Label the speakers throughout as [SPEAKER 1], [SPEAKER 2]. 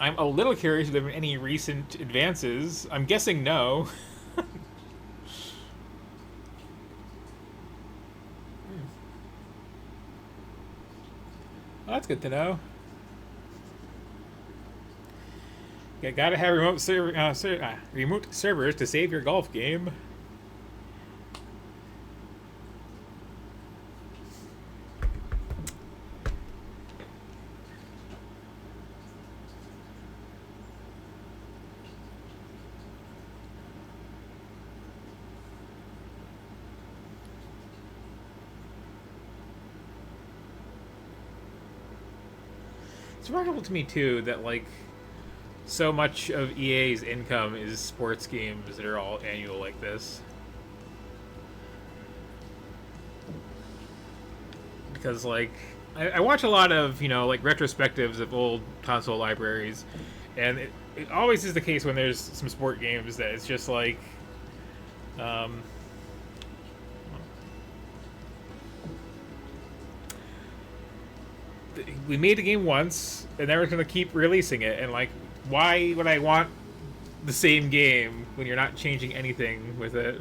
[SPEAKER 1] I'm a little curious if there have been any recent advances. I'm guessing no. Well, that's good to know. Yeah, gotta have remote servers to save your golf game. It's remarkable to me too that like so much of EA's income is sports games that are all annual like this. Because like I watch a lot of like retrospectives of old console libraries, and it always is the case when there's some sport games that it's just like um, we made a game once and now we're going to keep releasing it, and like why would I want the same game when you're not changing anything with it?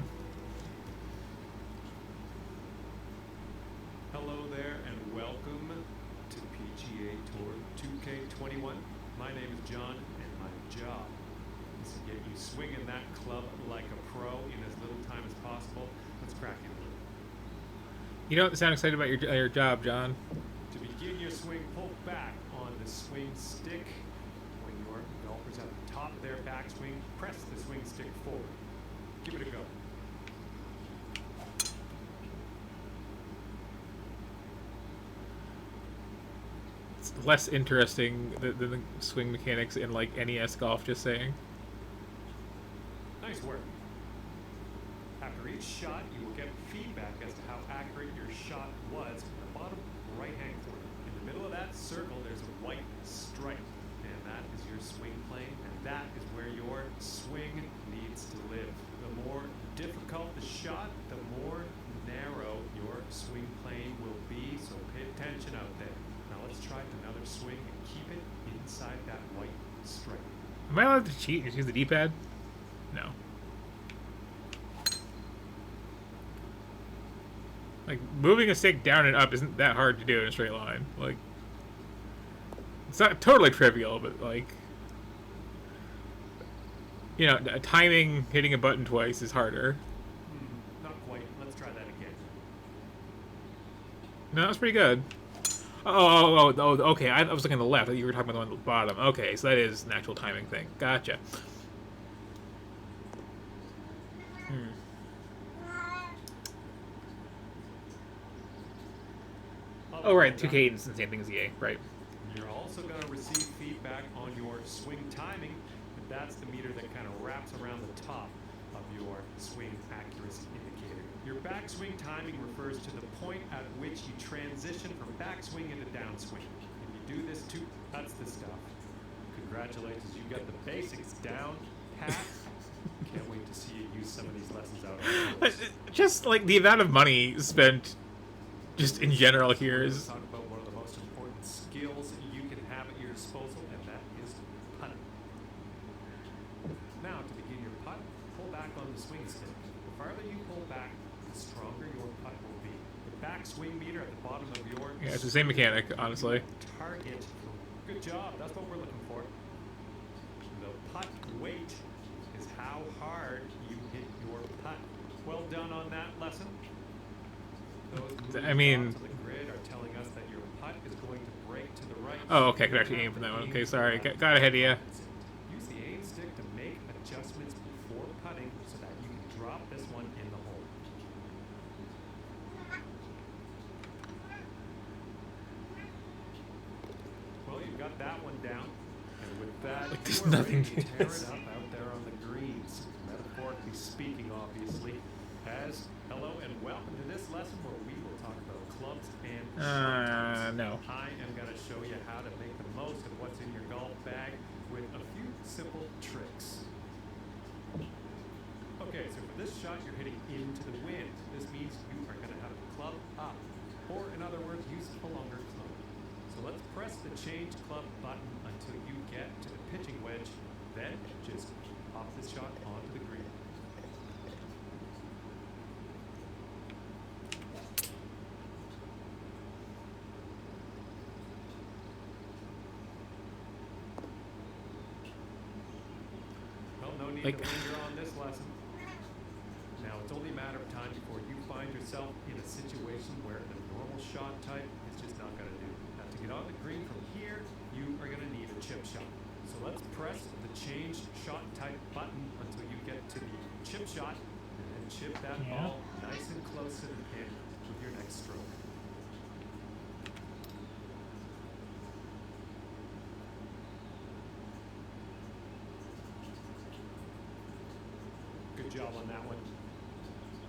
[SPEAKER 2] Hello there and welcome to PGA Tour 2K21. My name is John and my job is to get you swinging that club like a pro in as little time as possible. Let's crack into it.
[SPEAKER 1] You don't sound excited about your job, John.
[SPEAKER 2] To begin your swing, pull back on the swing stick. When your golfer's at the top of their backswing, press the swing stick forward. Give it a go.
[SPEAKER 1] It's less interesting than the swing mechanics in like NES golf, just saying.
[SPEAKER 2] Nice work. After each shot, you will get feedback as to how accurate your shot was in the bottom right-hand corner. In the middle of that circle, there's a white stripe, and that is your swing plane, and that is where your swing needs to live. The more difficult the shot, the more narrow your swing plane will be, so pay attention out there. Now let's try another swing and keep it inside that white stripe.
[SPEAKER 1] Am I allowed to cheat and just use the D-pad? No. Like, moving a stick down and up isn't that hard to do in a straight line. Like, it's not totally trivial, but like, timing hitting a button twice is harder.
[SPEAKER 2] Not quite. Let's try that again.
[SPEAKER 1] No, that's pretty good. Oh, okay. I was looking at the left. I thought you were talking about the one at the bottom. Okay, so that is an actual timing thing. Gotcha. Oh, right. 2K is the same thing as EA. Right.
[SPEAKER 2] You're also going to receive feedback on your swing timing. And that's the meter that kind of wraps around the top of your swing accuracy indicator. Your backswing timing refers to the point at which you transition from backswing into downswing. If you do this too, that's the stuff. Congratulations, you got the basics down pat. Can't wait to see you use some of these lessons out on the course.
[SPEAKER 1] Just like the amount of money spent just in general here is...
[SPEAKER 2] Talk about one of the most important skills you can have at your disposal, and that is putting. Now, to begin your putt, pull back on the swing stick. The farther you pull back, the stronger your putt will be. The back swing meter at the bottom of your...
[SPEAKER 1] Yeah, it's the same mechanic, honestly.
[SPEAKER 2] Target. Good job. That's what we're looking for. The putt weight is how hard you hit your putt. Well done on that lesson.
[SPEAKER 1] I mean...
[SPEAKER 2] The grid are telling us that your putt is going to break to the right.
[SPEAKER 1] Oh, okay. I could actually aim for that one. Okay, sorry. Got ahead of you.
[SPEAKER 2] Use the aim stick to make adjustments before putting so that you can drop this one in the hole. Well, you've got that one down. And with that,
[SPEAKER 1] Like, there's
[SPEAKER 2] you are
[SPEAKER 1] nothing
[SPEAKER 2] ready to
[SPEAKER 1] to
[SPEAKER 2] tear
[SPEAKER 1] this.
[SPEAKER 2] it up out there on the greens. Metaphorically speaking, obviously. Hello and welcome to this lesson where we will talk about clubs and shots.
[SPEAKER 1] No.
[SPEAKER 2] I am going to show you how to make the most of what's in your golf bag with a few simple tricks. Okay, so for this shot, you're hitting into the wind. This means you are going to have the club up, or in other words, use a longer club. So let's press the change club button until you get to the pitching wedge, then just pop the shot onto the green. Well, no need to linger on this lesson. Now, it's only a matter of time before you find yourself in a situation where the normal shot type is just not going to do. Now, to get on the green from here, you are going to need a chip shot. So let's press the change shot type button until you get to the chip shot, and then chip that ball nice and close to the pin with your next stroke. Good job on that one.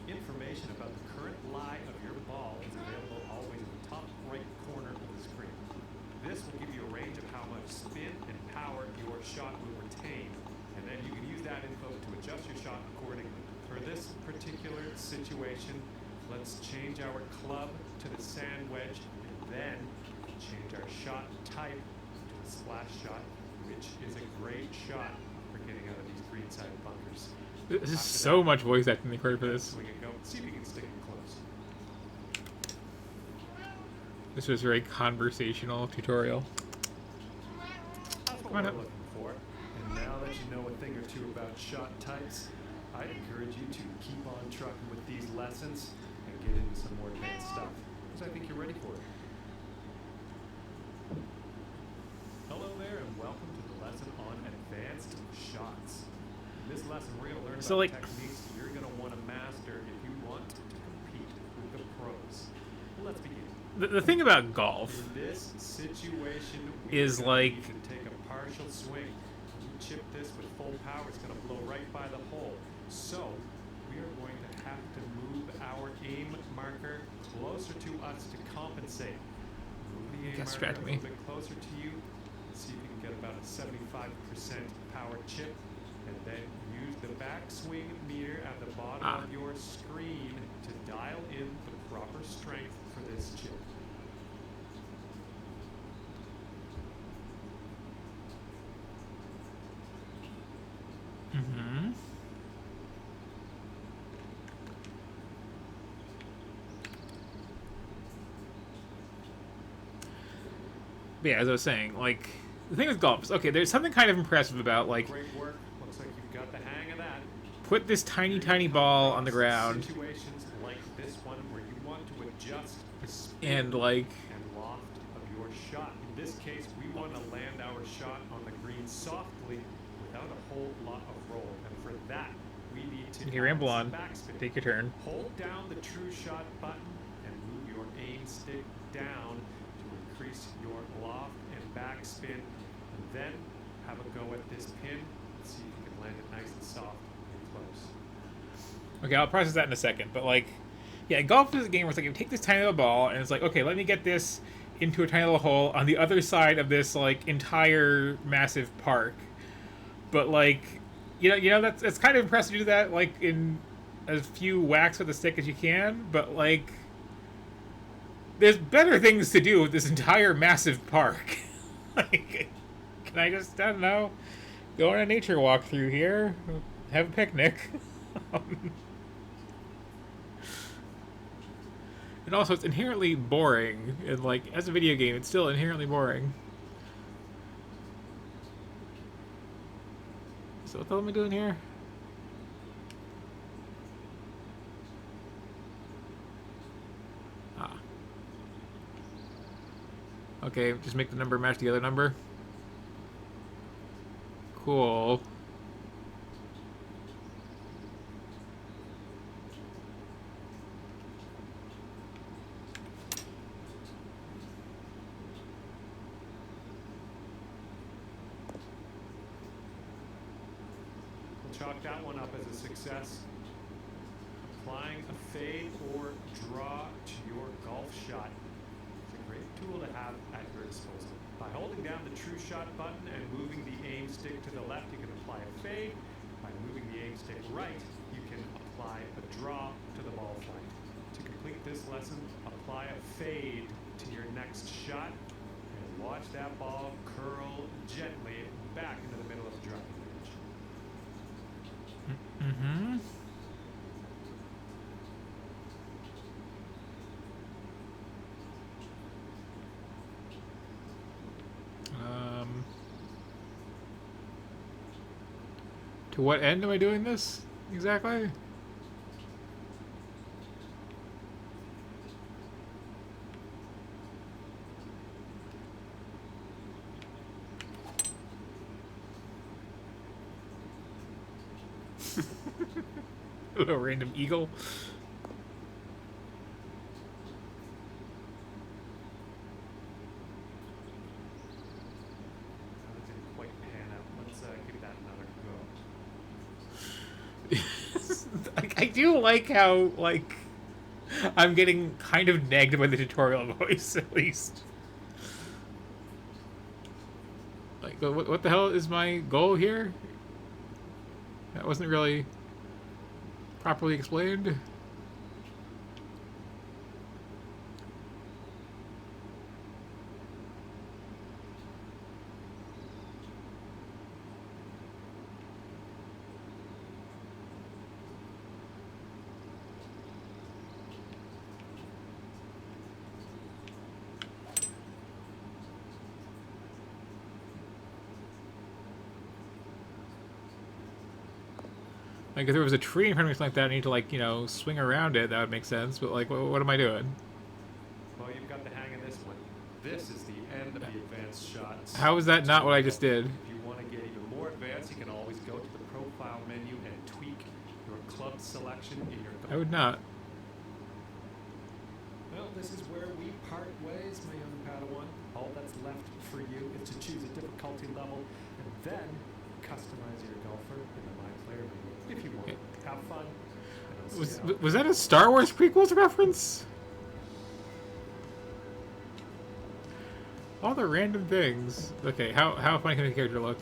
[SPEAKER 2] Information about the current lie of your ball is available always in the top right corner of the screen. This will give you a range of how much spin and power your shot will retain, and then you can use that info to adjust your shot accordingly. For this particular situation, let's change our club to the sand wedge, and then change our shot type to a splash shot, which is a great shot for getting out of these greenside bunkers.
[SPEAKER 1] This is so much voice acting recorded for this.
[SPEAKER 2] Swing and go. See if you can stick it close.
[SPEAKER 1] This was a very conversational tutorial.
[SPEAKER 2] That's what we're looking for. And now that you know a thing or two about shot types, I encourage you to keep on trucking with these lessons and get into some more advanced stuff, because I think you're ready for it. Hello there, and welcome to the lesson on advanced shots. In this lesson, we're going to learn about techniques you're going to want to master if you want to compete with the pros. Well, let's begin.
[SPEAKER 1] The thing about golf
[SPEAKER 2] In this situation,
[SPEAKER 1] is like
[SPEAKER 2] you can take a partial swing. You chip this with full power, it's going to blow right by the hole. So we are going to have to move our aim marker closer to us to compensate. Move the aim marker a little bit closer to you. See if you can get about a 75% power chip. And then use the backswing meter at the bottom of your screen to dial in the proper strength for this chip.
[SPEAKER 1] But yeah, as I was saying, like, the thing with golf is, okay, there's something kind of impressive about, like,
[SPEAKER 2] great work. Looks like you've got the hang of that.
[SPEAKER 1] Put this tiny ball on the ground.
[SPEAKER 2] Situations like this one where you want to adjust the speed
[SPEAKER 1] and like
[SPEAKER 2] and loft of your shot. In this case, we want to land our shot on the green softly without a whole lot of roll. And for that, we need to
[SPEAKER 1] ramble on.
[SPEAKER 2] Backspin.
[SPEAKER 1] Take your turn.
[SPEAKER 2] Hold down the true shot button and move your aim stick down to increase your loft and backspin. And then have a go at this pin. See if you can land it nice and soft and close.
[SPEAKER 1] Okay, I'll process that in a second. But like, yeah, golf is a game where it's like you take this tiny little ball and it's like, okay, let me get this into a tiny little hole on the other side of this like entire massive park. But like, you know that's kind of impressive to do that like in as few whacks with the stick as you can. But like, there's better things to do with this entire massive park. Like, can I just, I don't know, go on a nature walk through here, have a picnic? And also, it's inherently boring. And like, as a video game, it's still inherently boring. So what the hell am I doing here? Ah. Okay, just make the number match the other number. Cool.
[SPEAKER 2] Chalk that one up as a success. Applying a fade or draw to your golf shot is a great tool to have at your disposal. By holding down the true shot button and moving the aim stick to the left, you can apply a fade. By moving the aim stick right, you can apply a draw to the ball flight. To complete this lesson, apply a fade to your next shot and watch watch that ball curl gently back into the middle of the driving range.
[SPEAKER 1] Mm-hmm. To what end am I doing this exactly? A little random eagle.
[SPEAKER 2] That didn't quite pan out. Let's give that another go.
[SPEAKER 1] I do like how, like, I'm getting kind of nagged by the tutorial voice, at least. Like, what the hell is my goal here? That wasn't really properly explained. Like, if there was a tree in front of me, something like that, I need to, like, you know, swing around it, that would make sense. But, like, what am I doing?
[SPEAKER 2] Well, you've got the hang of this one. This is the end of the advanced shots.
[SPEAKER 1] How is that not what I just did?
[SPEAKER 2] If you want to get even more advanced, you can always go to the profile menu and tweak your club selection in your
[SPEAKER 1] I would not.
[SPEAKER 2] Well, this is where we part ways, my young Padawan. All that's left for you is to choose a difficulty level and then customize your golfer in the My Player menu. If you want, have fun.
[SPEAKER 1] Was that a Star Wars prequels reference? All the random things. Okay, how funny can a character look?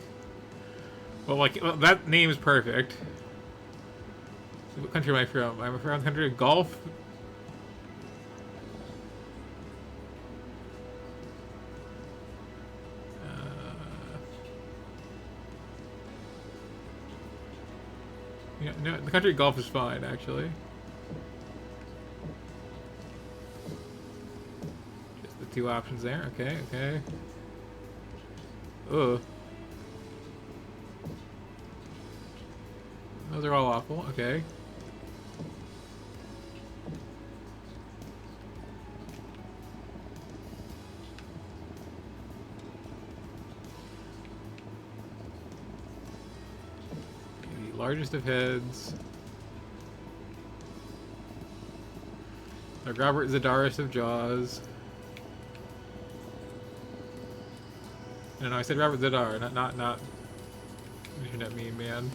[SPEAKER 1] Well, like, that name is perfect. What country am I from? I'm from the country of golf. Yeah, no, the country of golf is fine, actually. Just the two options there. Okay, okay. Ugh. Those are all awful. Okay. The largest of heads. The Robert Zadaris of Jaws. No, I said Robert Zadar, not. Internet meme, man.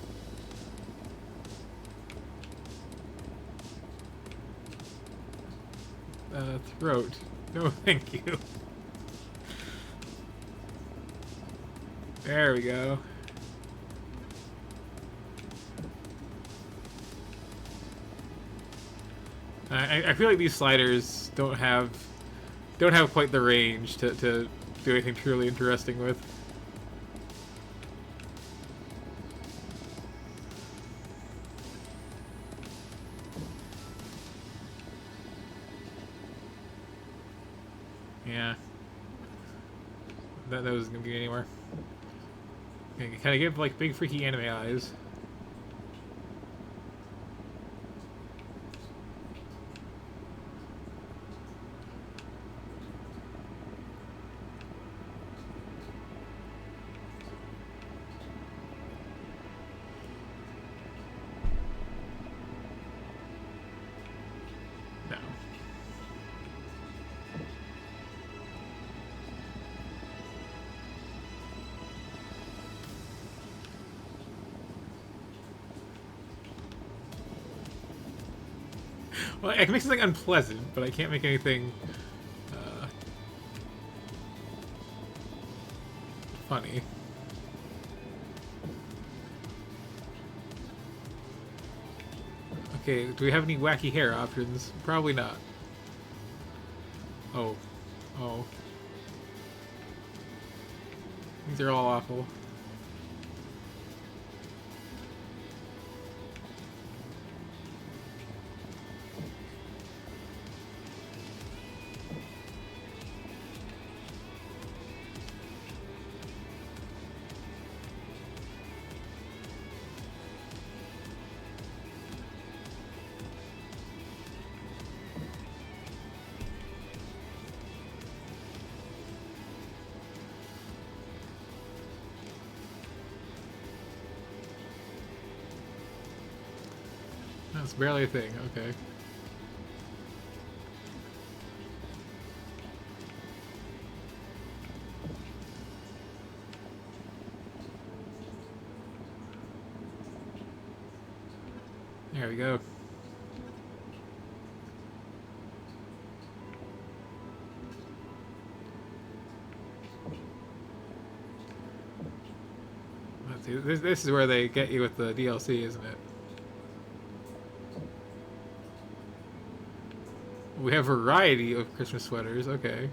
[SPEAKER 1] Throat. No, thank you. There we go. I feel like these sliders don't have quite the range to do anything truly interesting with. Yeah. That wasn't gonna be anywhere. Okay, kind of give like big freaky anime eyes. No. Well, I can make something unpleasant, but I can't make anything funny. Okay, do we have any wacky hair options? Probably not. Oh. Oh. These are all awful. That's barely a thing, okay. There we go. Let's see, this is where they get you with the DLC, isn't it? We have a variety of Christmas sweaters, okay.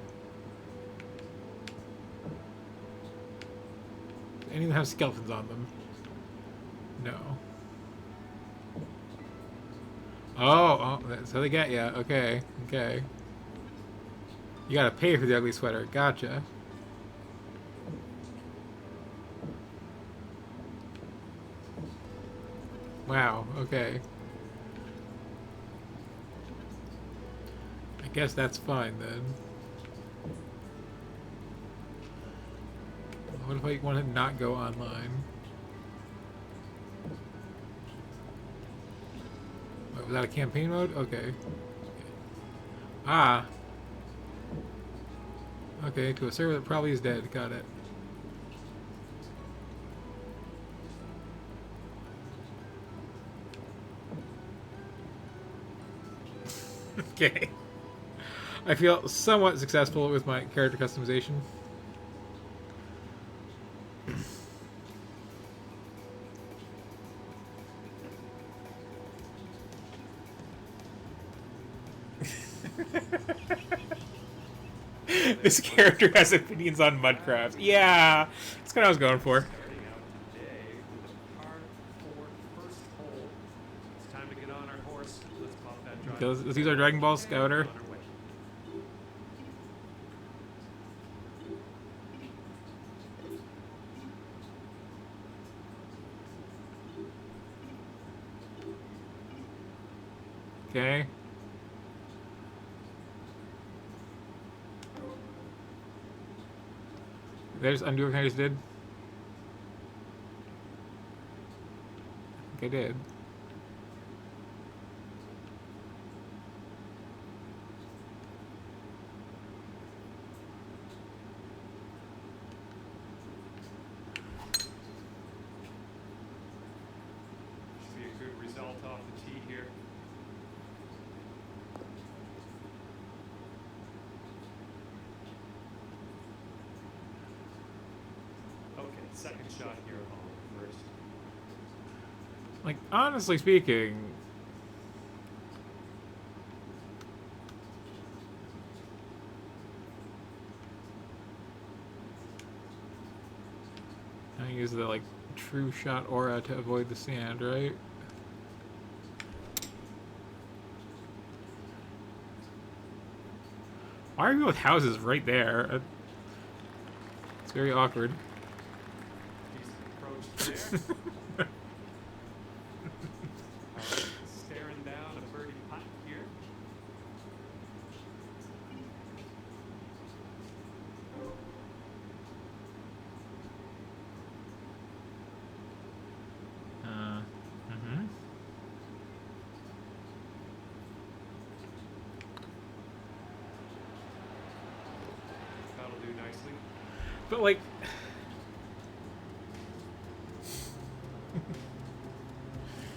[SPEAKER 1] Any of them have skeletons on them? No. Oh, so they get ya. Okay, okay. You gotta pay for the ugly sweater. Gotcha. Wow, okay. I guess that's fine then. What if I want to not go online? Wait, was that a campaign mode? Okay. Ah. Okay, to a server that probably is dead. Got it. Okay. I feel somewhat successful with my character customization. This character has opinions on Mudcraft. Yeah, that's kind of what I was going for.
[SPEAKER 2] Starting out today with a par 4 first hole. It's time to get on our horse. Let's pop that drive.
[SPEAKER 1] Okay, let's use our Dragon Ball Scouter.
[SPEAKER 2] On our way.
[SPEAKER 1] Okay. Did I just undo everything I just did? I think I did.
[SPEAKER 2] Should be a good result off the tee here. Okay, second shot here on first.
[SPEAKER 1] Like, honestly speaking, I use the, like, true shot aura to avoid the sand, right? Why are you with houses right there? It's very awkward.
[SPEAKER 2] Decent approach there. Staring down a birdie putt here.
[SPEAKER 1] Mm-hmm.
[SPEAKER 2] That'll do nicely.
[SPEAKER 1] But, like,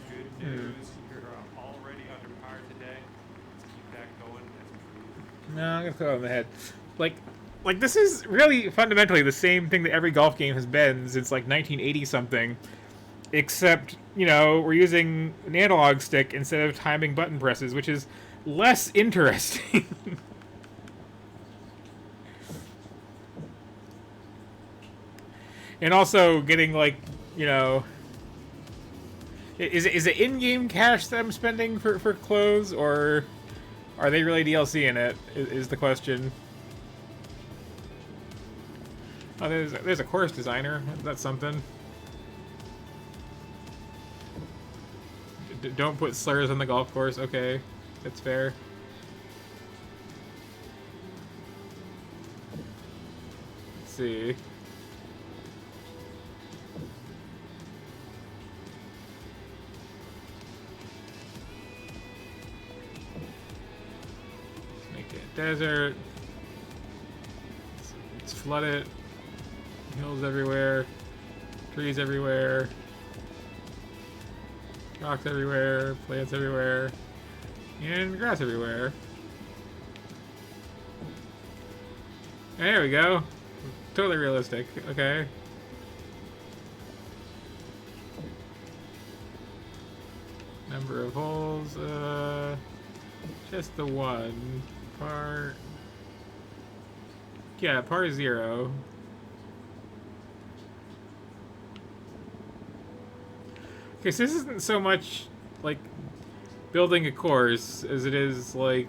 [SPEAKER 2] Good news. You're already under par today. Let's keep that going.
[SPEAKER 1] no, I'm gonna throw it on the head. Like this is really fundamentally the same thing that every golf game has been since like 1980 something, except we're using an analog stick instead of timing button presses, which is less interesting. And also getting like, you know, is it in-game cash that I'm spending for clothes, or are they really DLC in it? Is the question. Oh, there's a course designer. That's something. Don't put slurs on the golf course. Okay, that's fair. Let's see. Make it desert. Let's flood it. Hills everywhere. Trees everywhere. Rocks everywhere. Plants everywhere. And grass everywhere. There we go. Totally realistic. Okay. Number of holes. Just the one. Par. Yeah, par 0. Okay, so this isn't so much like building a course as it is like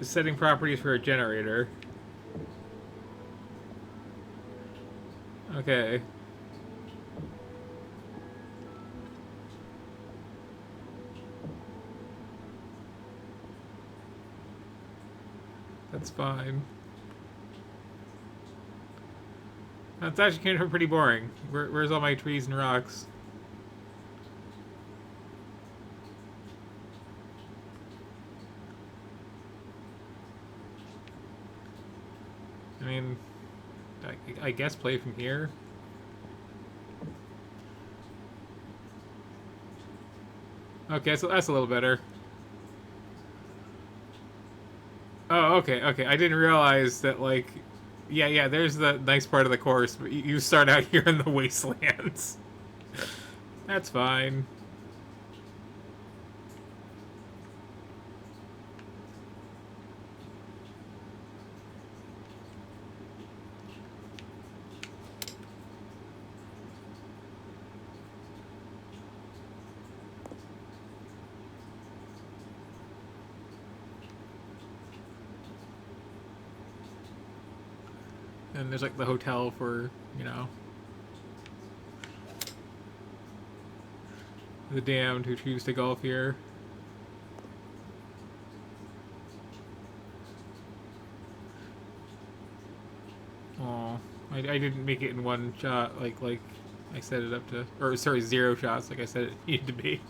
[SPEAKER 1] setting properties for a generator. Okay. That's fine. That's actually kind of pretty boring. Where's all my trees and rocks? I mean, I guess play from here. Okay, so that's a little better. Oh, okay, okay. I didn't realize that, like, yeah, there's the nice part of the course, but you start out here in the wastelands. That's fine. And there's like the hotel for, you know, the damned who choose to golf here. Oh, I didn't make it in one shot like I set it up to, or sorry, 0 shots like I said it needed to be.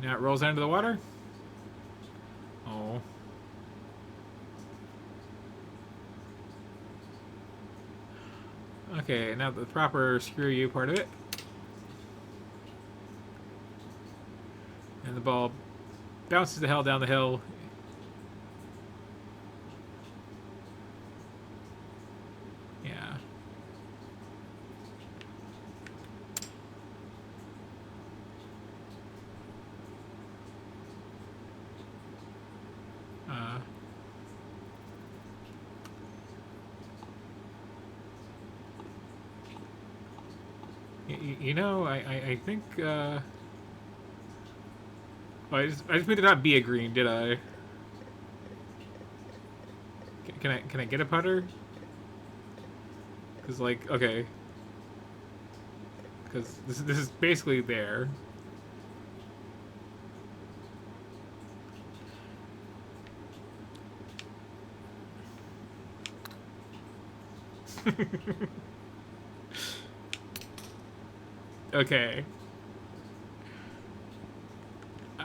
[SPEAKER 1] Now it rolls into the water. Oh. Okay, now the proper screw you part of it. And the ball bounces the hell down the hill. Yeah. You know, I think, well, I just made it not be a green, did I? Can I get a putter? Cause like, okay. Cause this is basically there. Okay.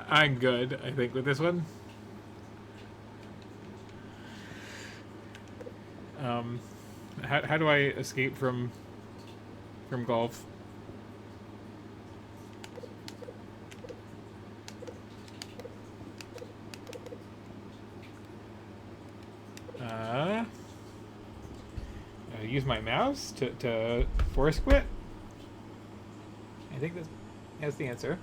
[SPEAKER 1] I'm good, I think, with this one. How do I escape from golf? use my mouse to force quit? I think that's the answer.